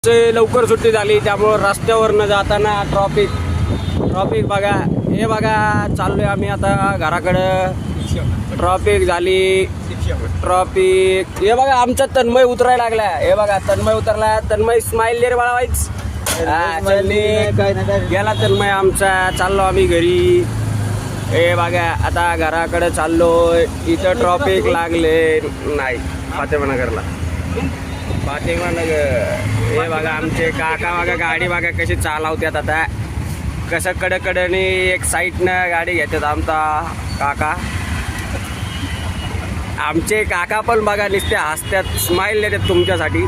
लवकर सुट्टी झाली त्यामुळे रस्त्यावरनं जाताना ट्रॉफिक बघा. हे बघा चाललोय आम्ही आता घराकडं. ट्रॉफिक झाली. हे बघा आमचा तन्मय उतरायला लागला. हे बघा तन्मय उतरला. तन्मय स्माइल दे रे बाळा वाईच. गेला तन्मय आमचा. चाललो आम्ही घरी. हे बघा आता घराकडे चाललोय. इथं ट्रॉफिक लागले नाही फातेमानगरला. हे बघा आमचे काका बघा गाडी बघा कशी चालवतात. आता कसं कडकडनी एक साईडनं गाडी घेतात आमचा काका. आमचे काका पण बघा नुसते हसतात स्माइल देतात तुमच्यासाठी.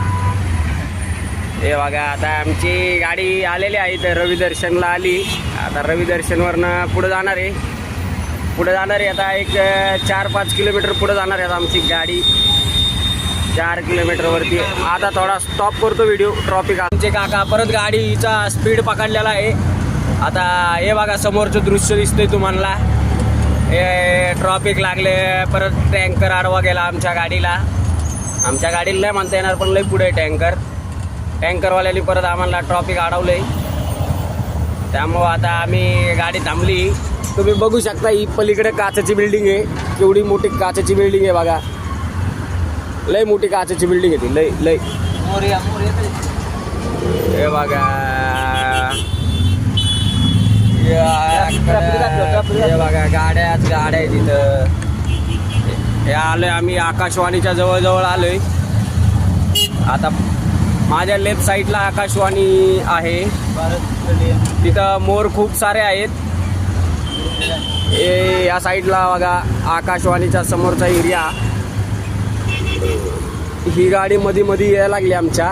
हे बघा आता आमची गाडी आलेली आहे तर रवी दर्शनला आली. आता रवी दर्शनवरनं पुढे जाणार आहे. आता एक 4-5 किलोमीटर पुढे जाणार आहे आता आमची गाडी. 4 किलोमीटरवरती. आता थोडा स्टॉप करतो व्हिडिओ. ट्रॉफिक आमचे काका परत गाडीचा स्पीड पकडलेला आहे. आता हे बघा समोरचं दृश्य दिसतंय तुम्हाला. हे ट्रॉफिक लागले. परत टँकर आडवा गेला आमच्या गाडीला. आमच्या गाडीला नाही म्हणता येणार पण लई पुढे टँकरवाल्याने परत आम्हाला ट्रॉफिक अडवलंय. त्यामुळं आता आम्ही गाडी थांबली. तुम्ही बघू शकता ही पलीकडे काचेची बिल्डिंग आहे. केवढी मोठी काचेची बिल्डिंग आहे बघा. लय मोठी काचेची बिल्डिंग आहे ती. लय हे बघा. हे बघा गाड्या आहे तिथं. हे आलोय आम्ही आकाशवाणीच्या जवळ आलोय. आता माझ्या लेफ्ट साईडला आकाशवाणी आहे. तिथं मोर खूप सारे आहेत. हे या साईडला बघा आकाशवाणीच्या समोरचा एरिया. ही गाडी मध्ये यायला लागली आमच्या.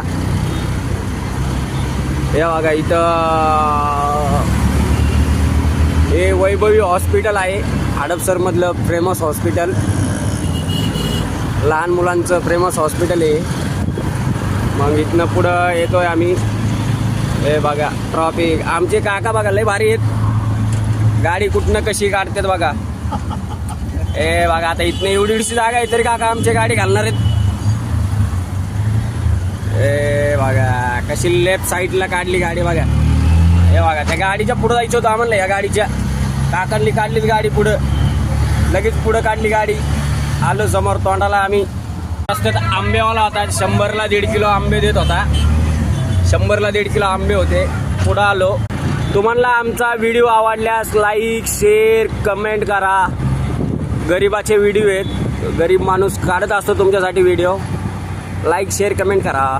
हे बघा इथं हे वैभवी हॉस्पिटल आहे. हडपसरमधलं फेमस हॉस्पिटल. लहान मुलांचं फेमस हॉस्पिटल आहे. मग इथनं पुढं येतोय आम्ही. हे बघा ट्रॉफिक. आमचे काका बघा लय भारी आहेत. गाडी कुठनं कशी काढतात बघा. हे बघा आता इथनं एवढीशी जागा आहे तरी काका आमची गाडी घालणार आहेत. हे बघा कशी लेफ्ट साईडला काढली गाडी बघा. हे बघा त्या गाडीच्या पुढं जायचं होतं आम्हाला. या गाडीच्या काकांनी काढलीच गाडी पुढं. लगेच पुढं काढली गाडी. आलो समोर तोंडाला आम्ही. रस्त्यात आंबेवाला होता. 100ला 1.5 किलो आंबे देत होता. 100ला 1.5 किलो आंबे होते. पुढं आलो. तुम्हाला आमचा व्हिडिओ आवडल्यास लाईक शेअर कमेंट करा. गरीबाचे व्हिडिओ आहेत. गरीब माणूस काढत असतो तुमच्यासाठी व्हिडिओ. लाईक शेअर कमेंट करा.